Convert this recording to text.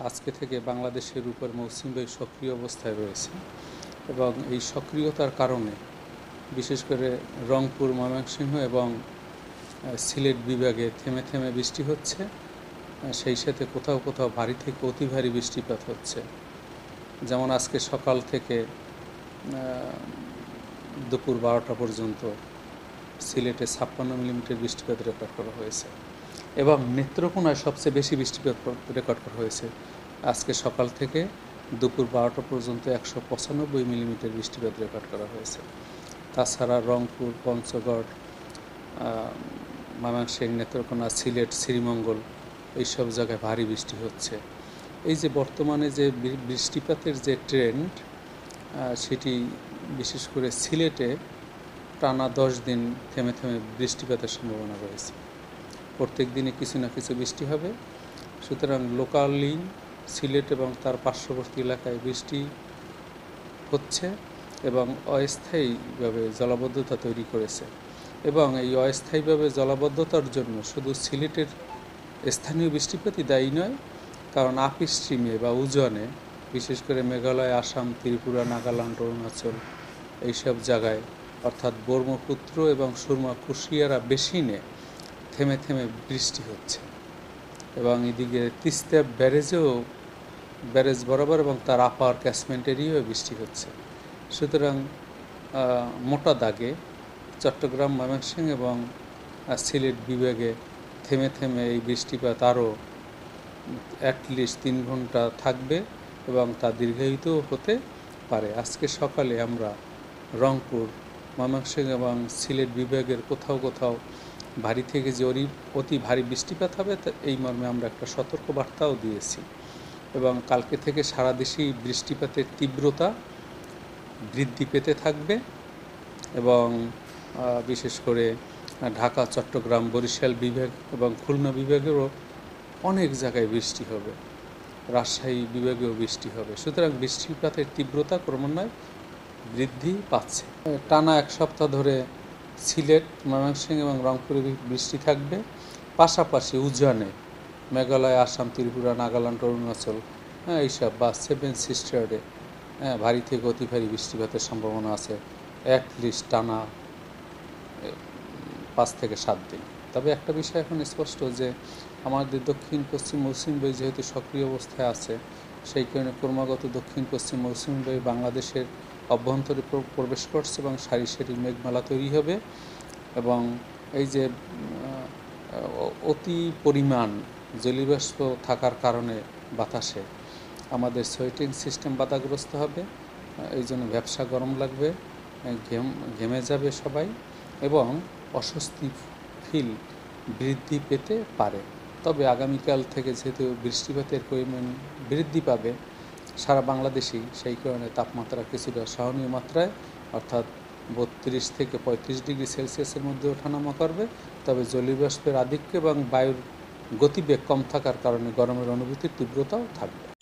আজকে থেকে বাংলাদেশের উপর মৌসুমী বায়ু সক্রিয় অবস্থায় রয়েছে এবং এই সক্রিয়তার কারণে বিশেষ করে রংপুর, ময়মনসিংহ এবং সিলেট বিভাগে থেমে থেমে বৃষ্টি হচ্ছে। সেই সাথে কোথাও কোথাও ভারী থেকে অতি ভারী বৃষ্টিপাত হচ্ছে। যেমন আজকে সকাল থেকে দুপুর 12টা পর্যন্ত সিলেটে 56 মিলিমিটার বৃষ্টিপাত রেকর্ড করা হয়েছে এবং নেত্রকোনায় সবচেয়ে বেশি বৃষ্টিপাত রেকর্ড করা হয়েছে। আজকে সকাল থেকে দুপুর 12টা পর্যন্ত 195 মিলিমিটার বৃষ্টিপাত রেকর্ড করা হয়েছে। তাছাড়া রংপুর, পঞ্চগড়, ময়মনসিংহ, নেত্রকোনা, সিলেট, শ্রীমঙ্গল এইসব জায়গায় ভারী বৃষ্টি হচ্ছে। এই যে বর্তমানে যে বৃষ্টিপাতের যে ট্রেন্ড, সেটি বিশেষ করে সিলেটে টানা 10 দিন থেমে থেমে বৃষ্টিপাতের সম্ভাবনা রয়েছে। প্রত্যেক দিনে কিছু না কিছু বৃষ্টি হবে। সুতরাং লোকালি সিলেট এবং তার পার্শ্ববর্তী এলাকায় বৃষ্টি হচ্ছে এবং অস্থায়ীভাবে জলাবদ্ধতা তৈরি করেছে। এবং এই অস্থায়ীভাবে জলাবদ্ধতার জন্য শুধু সিলেটের স্থানীয় বৃষ্টিপাতই দায়ী নয়, কারণ আপ স্ট্রিমে বা উজানে বিশেষ করে মেঘালয়, আসাম, ত্রিপুরা, নাগাল্যান্ড, অরুণাচল এইসব জায়গায় অর্থাৎ ব্রহ্মপুত্র এবং সুরমা, কুশিয়ারা বেসিনে থেমে থেমে বৃষ্টি হচ্ছে এবং এদিকে তিস্তা ব্যারেজ বরাবর এবং তার আপার ক্যাচমেন্ট এরিয়ায় বৃষ্টি হচ্ছে। সুতরাং মোটা দাগে চট্টগ্রাম, ময়মনসিংহ এবং সিলেট বিভাগে থেমে থেমে এই বৃষ্টিপাত আরও অ্যাটলিস্ট 3 ঘন্টা থাকবে এবং তা দীর্ঘায়িতও হতে পারে। আজকে সকালে আমরা রংপুর, ময়মনসিংহ এবং সিলেট বিভাগের কোথাও কোথাও ভারী থেকে যে অতি ভারী বৃষ্টিপাত হবে এই মর্মে আমরা একটা সতর্ক বার্তাও দিয়েছি এবং কালকে থেকে সারা দেশেই বৃষ্টিপাতের তীব্রতা বৃদ্ধি পেতে থাকবে এবং বিশেষ করে ঢাকা, চট্টগ্রাম, বরিশাল বিভাগ এবং খুলনা বিভাগেরও অনেক জায়গায় বৃষ্টি হবে, রাজশাহী বিভাগেও বৃষ্টি হবে। সুতরাং বৃষ্টিপাতের তীব্রতা ক্রমান্বয়ে বৃদ্ধি পাচ্ছে। টানা 1 সপ্তাহ ধরে সিলেট, ময়মনসিংহ এবং রংপুরে বৃষ্টি থাকবে। পাশাপাশি উজানে মেঘালয়, আসাম, ত্রিপুরা, নাগাল্যান্ড, অরুণাচল এইসব বা 7 সিস্টারে ভারী থেকে অতি ভারী বৃষ্টিপাতের সম্ভাবনা আছে অ্যাটলিস্ট টানা 5 থেকে 7 দিন। তবে একটা বিষয় এখন স্পষ্ট যে আমাদের দক্ষিণ পশ্চিম মৌসুমী বায়ু যেহেতু সক্রিয় অবস্থায় আছে, সেই কারণে ক্রমাগত দক্ষিণ পশ্চিম মৌসুমী বায়ু বাংলাদেশের অভ্যন্তরে প্রবেশ করছে এবং সারি সারি মেঘমালা তৈরি হবে এবং এই যে অতি পরিমাণ জলীয়বাষ্প থাকার কারণে বাতাসে আমাদের সোয়েটিং সিস্টেম বাধাগ্রস্ত হবে। এই জন্য ব্যবসা গরম লাগবে, ঘেমে যাবে সবাই এবং অস্বস্তি ফিল বৃদ্ধি পেতে পারে। তবে আগামীকাল থেকে যেহেতু বৃষ্টিপাতের পরিমাণ বৃদ্ধি পাবে সারা বাংলাদেশেই, সেই কারণে তাপমাত্রা কিছুটা সহনীয় মাত্রায় অর্থাৎ 32 থেকে 35 ডিগ্রি সেলসিয়াসের মধ্যে ওঠানামা করবে। তবে জলীয়বাষ্পের আধিক্য এবং বায়ুর গতিবেগ কম থাকার কারণে গরমের অনুভূতির তীব্রতাও থাকবে।